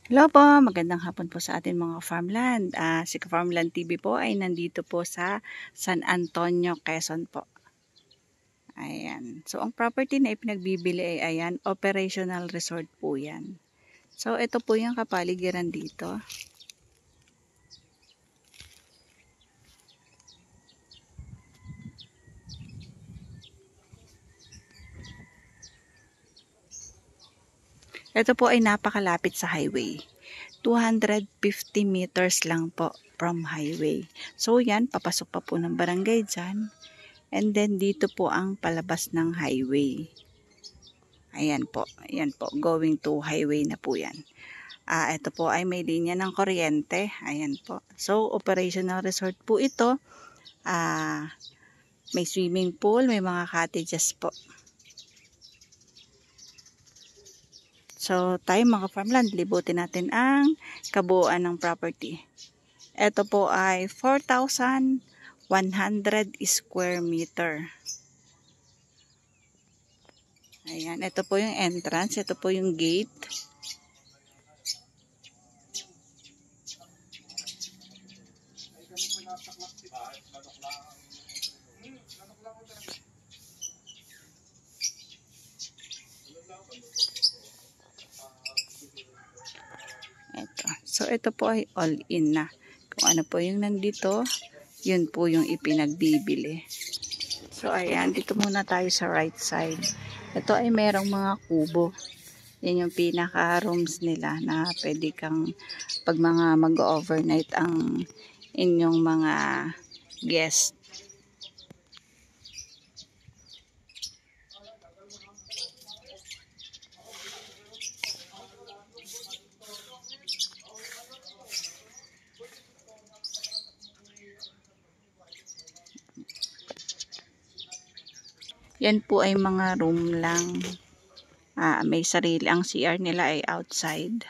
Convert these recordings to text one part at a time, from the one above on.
Hello po, magandang hapon po sa ating mga farmland. Si Farmland TV po ay nandito po sa San Antonio, Quezon po. Ayan. So, ang property na ipinagbibili ay ayan, operational resort po yan. So, ito po yung kapaligiran dito. Ito po ay napakalapit sa highway. 250 meters lang po from highway. So, yan, papasok pa po ng barangay dyan. And then, dito po ang palabas ng highway. Ayan po, going to highway na po yan. Ito po ay may linya ng kuryente. Ayan po. So, operational resort po ito. May swimming pool, may mga cottages po. So, tayo mga farmland, libutin natin ang kabuuan ng property. Ito po ay 4,100 square meter. Ayan, ito po yung entrance, ito po yung gate. So, ito po ay all-in na. Kung ano po yung nandito, yun po yung ipinagbibili. So, ayan, dito muna tayo sa right side. Ito ay merong mga kubo. Yan yung pinaka-rooms nila na pwede kang pag mga mag-overnight ang inyong mga guest. Yan po ay mga room lang. May sarili. Ang CR nila ay outside.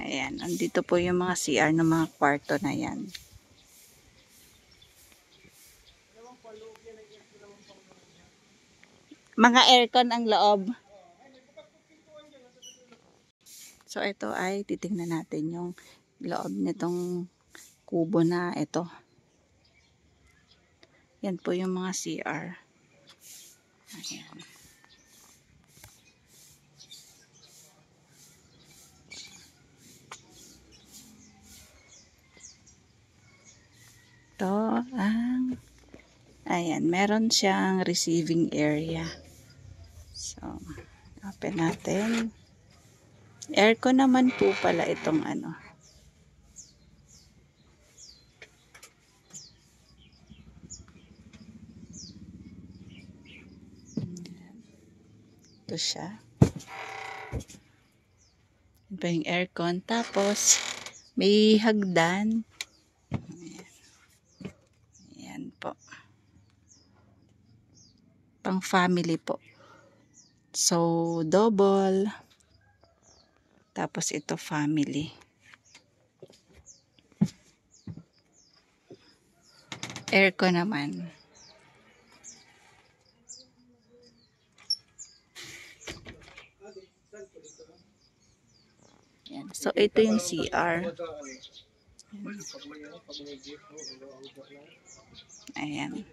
Ayan. Andito po yung mga CR ng mga kwarto na yan. Mga aircon ang loob. So, ito ay titingnan natin yung loob nitong kubo na ito. Yan po yung mga CR. Ayan. Ito ang ayan, meron siyang receiving area. So, open natin. Aircon naman po pala itong ano. Ito siya. Ito yung aircon. Tapos, may hagdan. Ayan po. Pang family po. So, double. Tapos ito family. Aircon naman. Yan. So, ito yung CR. Ayan.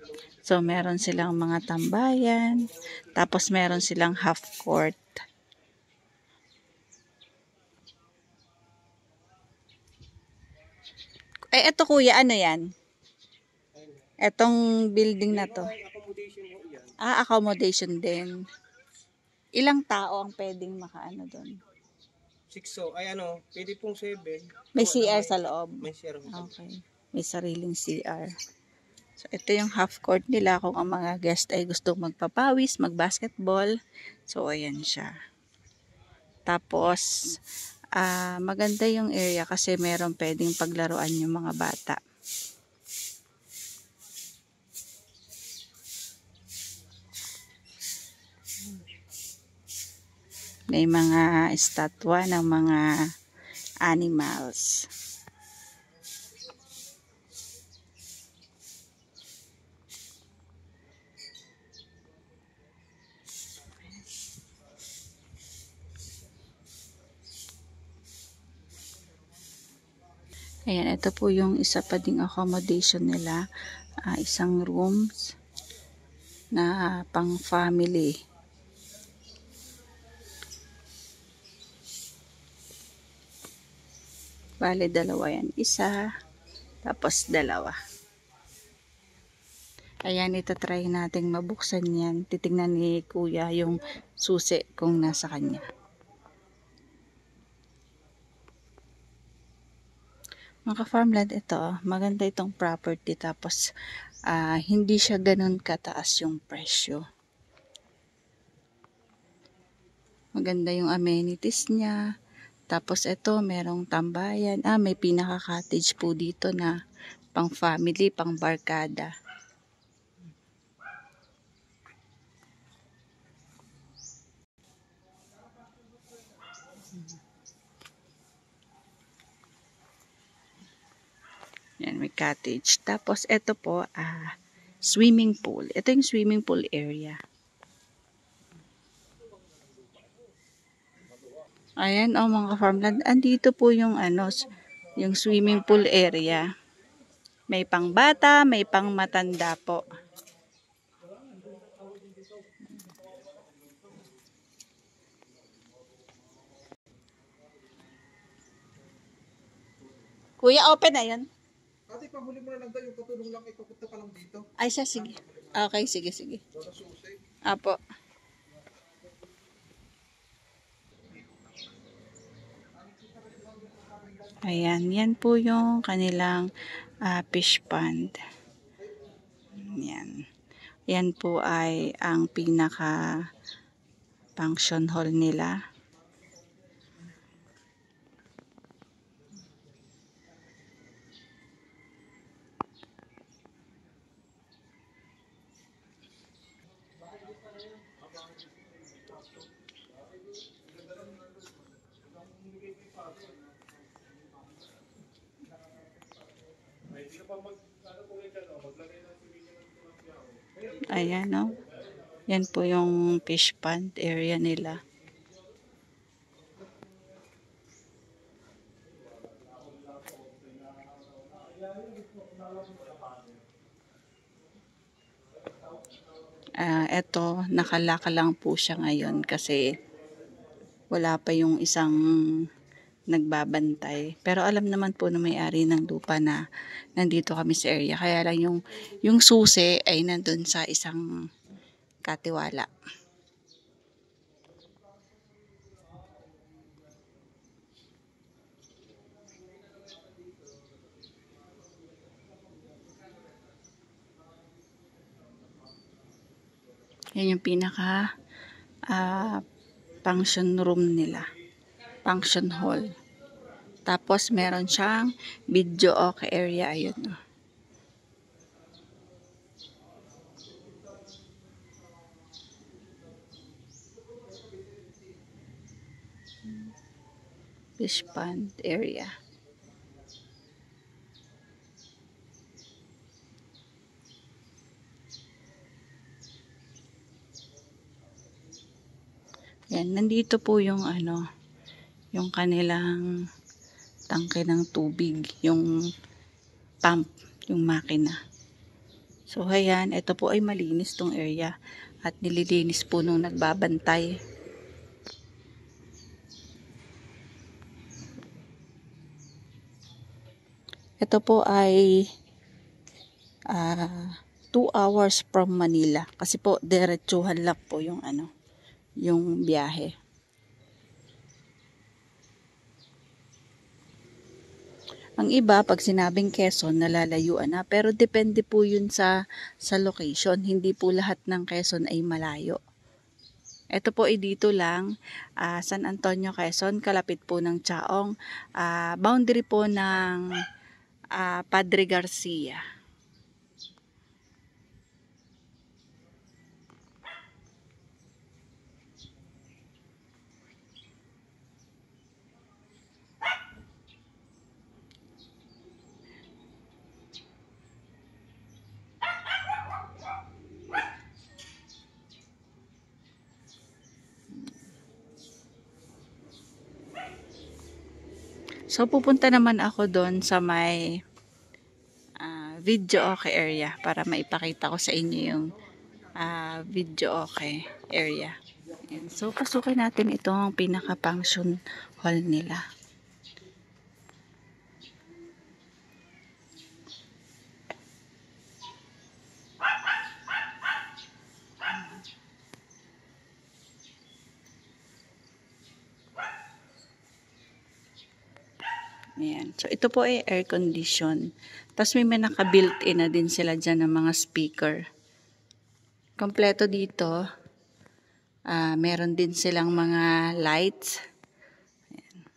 So, meron silang mga tambayan. Tapos, meron silang half court. Ito kuya, ano yan? Etong building na to. Accommodation din. Ilang tao ang pwedeng makaano doon? 6 ay ano, pwede pong 7. May CR sa loob? May CR. Okay. May sariling CR. So, ito yung half court nila kung ang mga guest ay gustong magpapawis, magbasketball. So, ayan siya. Tapos, maganda yung area kasi meron pwedeng paglaruan yung mga bata. May mga estatwa ng mga animals. Ayan, ito po yung isa pa ding accommodation nila. Isang rooms na pang family. Bale, dalawa yan. Isa, tapos dalawa. Ayan, itatry natin mabuksan yan. Titignan ni kuya yung susi kung nasa kanya. Mga farmland, ito, maganda itong property. Tapos, hindi siya ganun kataas yung presyo. Maganda yung amenities niya. Tapos ito, merong tambayan. May pinaka-cottage po dito na pang family, pang barkada. Yan, may cottage. Tapos ito po, swimming pool. Ito yung swimming pool area. Ayan, mga farmland. Andito po yung yung swimming pool area. May pang bata, may pang matanda po. Kuya, open na yun? Ate, pahuli mo na lang daw yung katulong lang ipapunta pa lang dito. Ay, sige. Okay, sige, sige. Apo. Ayan, yan po yung kanilang fish pond. Yan. Yan po ay ang pinaka function hall nila. Ayan, no? Yan po yung fish pond area nila. Eto, nakalaka lang po siya ngayon kasi wala pa yung isang nagbabantay. Pero alam naman po na may-ari ng lupa na nandito kami sa area. Kaya lang yung susi ay nandun sa isang katiwala. Yan yung pinaka function room nila. Function hall. Tapos meron siyang video okay area. Ayun. Fish pond area. Yan, nandito po yung yung kanilang tangke ng tubig, yung pump, yung makina. So ayan, ito po ay malinis tong area at nililinis po nung nagbabantay. Ito po ay 2 hours from Manila kasi po diretsuhan lang po yung yung biyahe. Ang iba, pag sinabing Quezon, nalalayuan na. Pero depende po yun sa location. Hindi po lahat ng Quezon ay malayo. Ito po ay dito lang, San Antonio, Quezon, kalapit po ng Chaong. Boundary po ng Padre Garcia. So, pupunta naman ako doon sa may video okay area para maipakita ko sa inyo yung video okay area. Ayan. So, pasukin natin itong pinaka-function hall nila. Ayan. So, ito po ay air condition. Tapos may naka-built-in na din sila dyan ng mga speaker. Kompleto dito. Meron din silang mga lights. Ayan.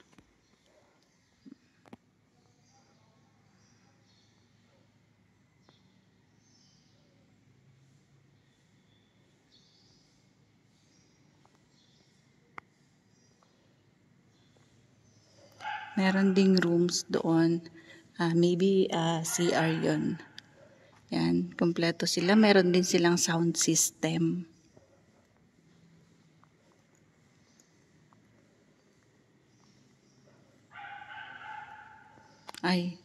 Meron ding rooms doon. Maybe CR yun. Yan, kompleto sila. Meron din silang sound system. Ay,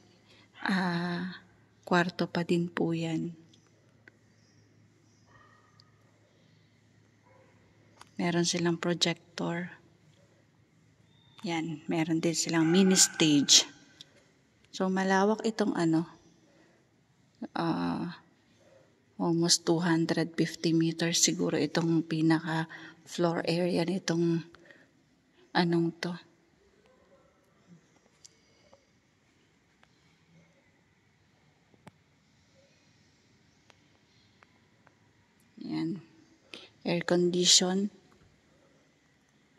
kwarto pa din po yan. Meron silang projector. Yan, meron din silang mini stage. So, malawak itong almost 250 meters siguro itong pinaka floor area nitong to. Yan. Air condition.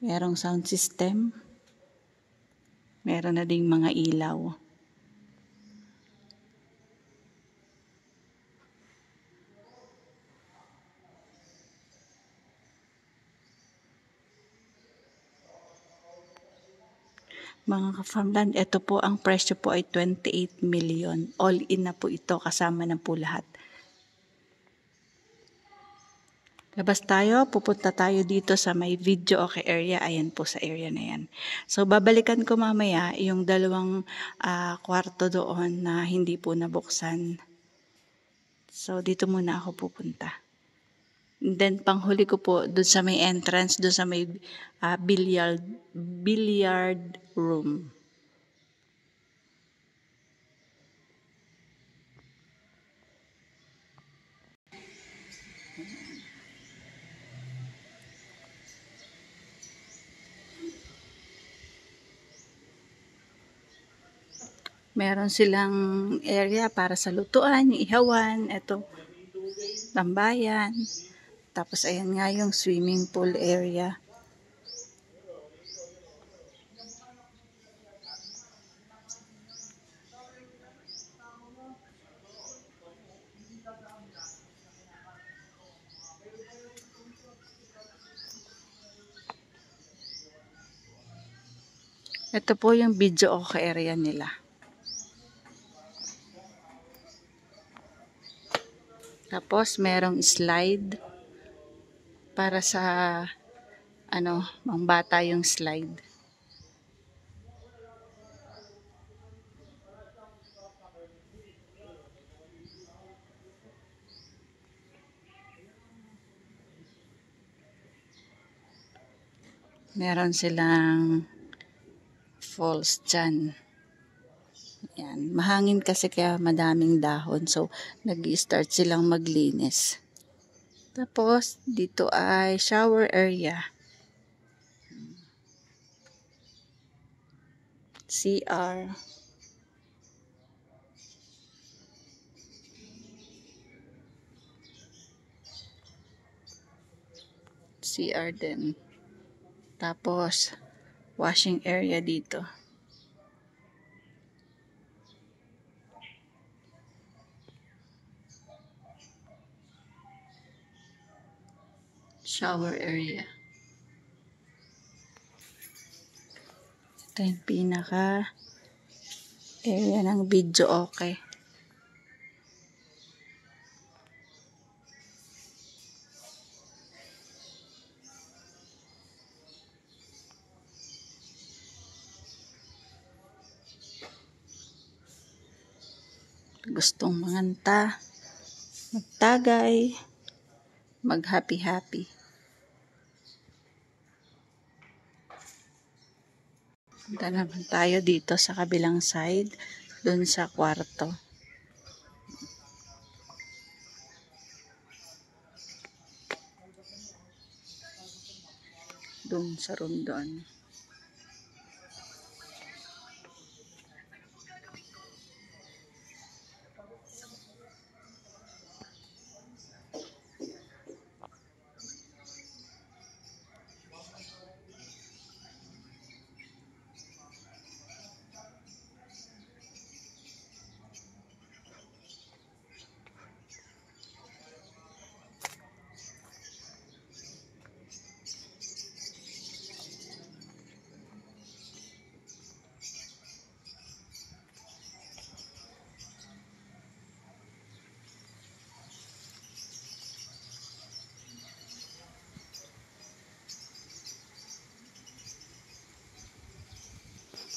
Merong sound system. Meron na ding mga ilaw. Mga ka-farmland, ito po ang presyo po ay 28 million. All in na po ito, kasama na po lahat. Labas tayo, pupunta tayo dito sa may video okay area. Ayan po sa area na yan. So, babalikan ko mamaya yung dalawang kwarto doon na hindi po nabuksan. So, dito muna ako pupunta. And then, panghuli ko po doon sa may entrance, doon sa may billiard room. Meron silang area para sa lutuan, yung ihawan, ito, tambayan. Tapos ayan nga yung swimming pool area. Ito po yung video okay area nila. Tapos merong slide para sa mga bata yung slide. Meron silang falls dyan. Yan. Mahangin kasi kaya madaming dahon. So, nag-i-start silang maglinis. Tapos, dito ay shower area. CR. CR din. Tapos, washing area dito. Shower area. Ito yung pinaka area ng video okay. gustong manganta, magtagay, mag-happy-happy. Punta naman tayo dito sa kabilang side, dun sa kwarto. Dun sa room doon.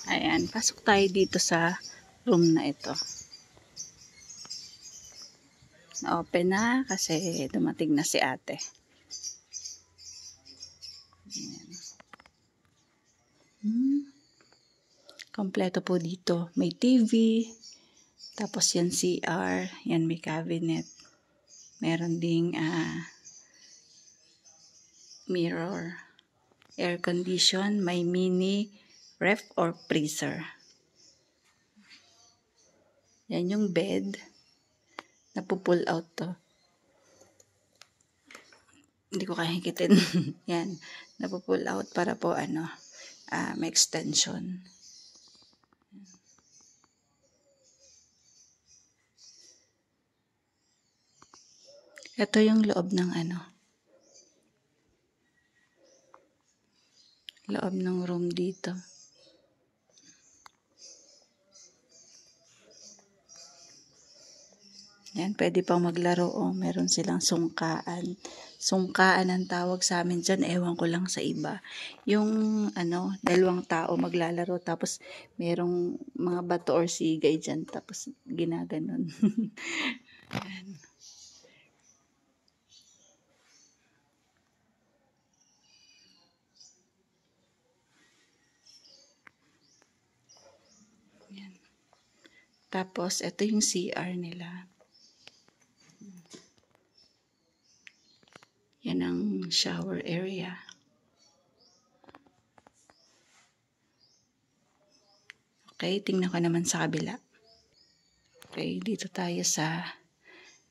Ayan, pasok tayo dito sa room na ito. Na-open na kasi dumating na si ate. Ayan. Kompleto po dito. May TV, tapos yan CR, yan may cabinet. Meron ding mirror, air condition, may mini ref or freezer. Yan yung bed. Napupull out to. Hindi ko kaya hikitin. Yan. Napupull out para po may extension. Ito yung loob ng loob ng room dito. Yan, pwede pang maglaro. Meron silang sungkaan. Sungkaan ang tawag sa amin dyan. Ewan ko lang sa iba. Yung, dalawang tao maglalaro. Tapos, merong mga bato or sigay dyan. Tapos, ginaganon. Yan. Yan. Tapos, ito yung CR nila. Yan ang shower area. Okay, tingnan ko naman sa kabila. Okay, dito tayo sa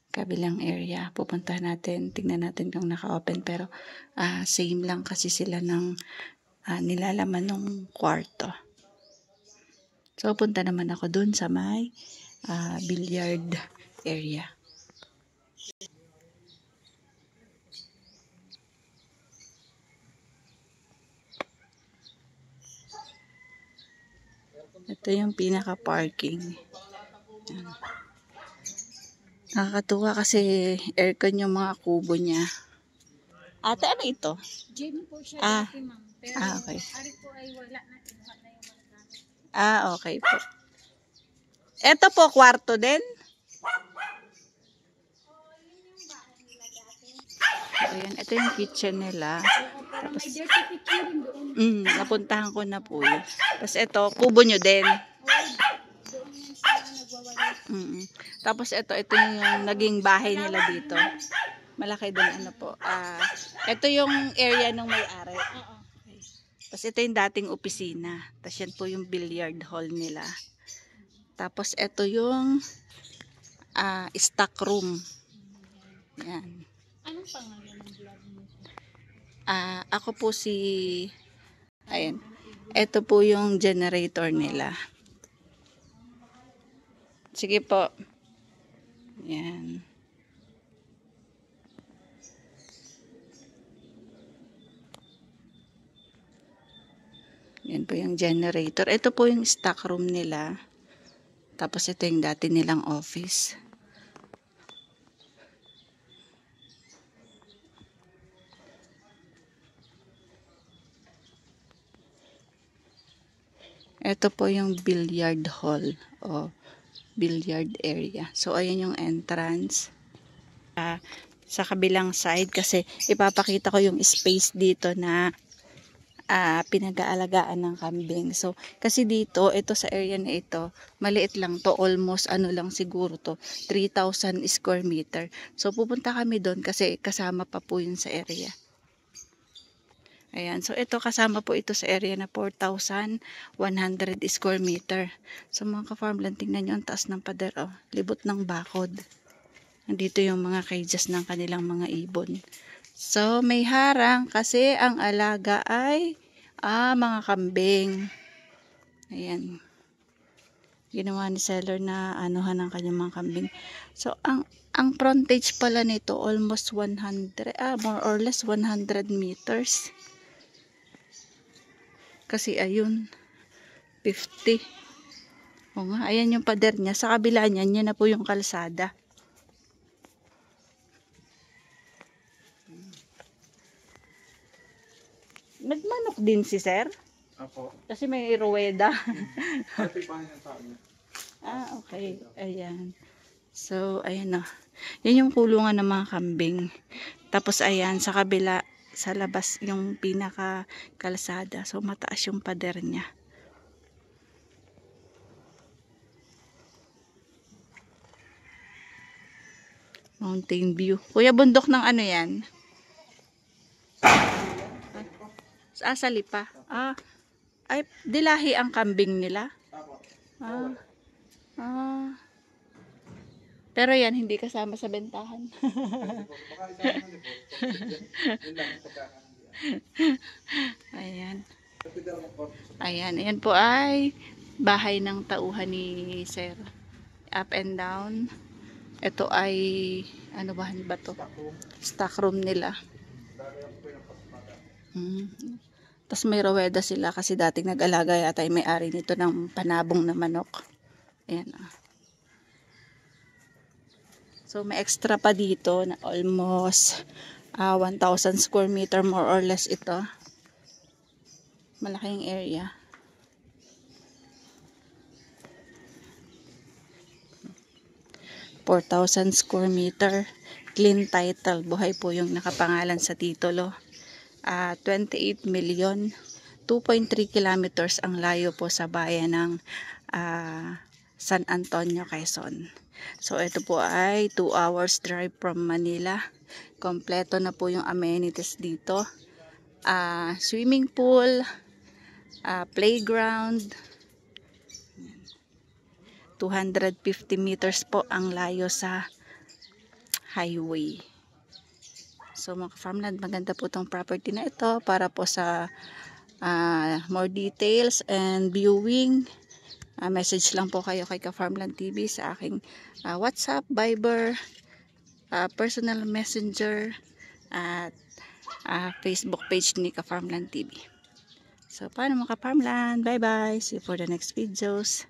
kabilang area. Pupuntahan natin, tingnan natin kung naka-open. Pero same lang kasi sila ng nilalaman ng kwarto. So, punta naman ako dun sa may billiard area. Ito yung pinaka-parking. Nakakatuwa kasi aircon yung mga kubo niya. Ate, ano ito? Gym po siya dati, ma'am. Pero Okay. ari po ay wala na. Kinuha na yung mga gamit. Okay po. Ito po, kwarto din? Ayan, ito yung kitchen nila. Pero may dirty kitchen din doon. Napuntahan ko na po yun. Tapos ito, kubo nyo din. Doon yung sila nagwawalis. Tapos ito yung naging bahay nila dito. Malaki din po. Ito yung area ng may-ari. Oo. Okay. Tapos ito yung dating opisina. Tapos yan po yung billiard hall nila. Tapos ito yung stock room. Yan. Anong pangalan ng vlog mo? Ako po ayan. Ito po yung generator nila. Sige po. Yan. Yan po yung generator. Ito po yung stock room nila. Tapos ito yung dati nilang office. Ito po yung billiard hall. billiard area. So, ayan yung entrance. Sa kabilang side kasi ipapakita ko yung space dito na pinag-aalagaan ng kambing. So, kasi dito, ito sa area na ito, maliit lang to, almost ano lang siguro to, 3,000 square meter. So, pupunta kami doon kasi kasama pa po yun sa area. Ayan, so ito kasama po ito sa area na 4,100 square meter. So, mga ka-farmland, tingnan nyo ang taas ng pader, oh, libot ng bakod. Nandito yung mga cages ng kanilang mga ibon. So, may harang kasi ang alaga ay mga kambing. Ayan. Ginawa ni seller na anuhan ng kanyang mga kambing. So, ang frontage pala nito almost 100, more or less 100 meters. Kasi ayun, 50. O nga, ayan yung pader niya. Sa kabila niyan, yun na po yung kalsada. Nagmanok din si sir? Apo. Kasi may ruweda. Pati pa yung tao niya. Okay. Ayan. So, ayan o. Yan yung kulungan ng mga kambing. Tapos, ayan, sa kabila, sa labas, yung pinaka kalsada. So, mataas yung pader niya. Mountain view. Kuya, bundok ng ano yan? Sa Lipa. Ay, dilahi ang kambing nila. Pero yan, hindi kasama sa bentahan. Baka isama niyo po. Yun lang yung pagkakahandiyan. Ayan. Pati daw ng korte. Ayan. Ayan po ay bahay ng tauhan ni Sir. Up and down. Ito ay, ano ba to? Stock room nila. Tapos may raweda sila kasi dating nag-alaga yata ay may-ari nito ng panabong na manok. Ayan. So may extra pa dito na almost 1,000 square meter more or less ito. Malaking area. $4,000 square meter. Clean title. Buhay po yung nakapangalan sa titulo. 28 million. 2.3 kilometers ang layo po sa bayan ng San Antonio, Quezon. So, ito po ay 2 hours drive from Manila. Kompleto na po yung amenities dito. Swimming pool, playground. 250 meters po ang layo sa highway. So, mga farmland, maganda po itong property na ito para po sa more details and viewing. Message lang po kayo kay Ka-Farmland TV sa aking WhatsApp, Viber, personal messenger at Facebook page ni Ka-Farmland TV. So, paano mga Ka-Farmland? Bye-bye. See you for the next videos.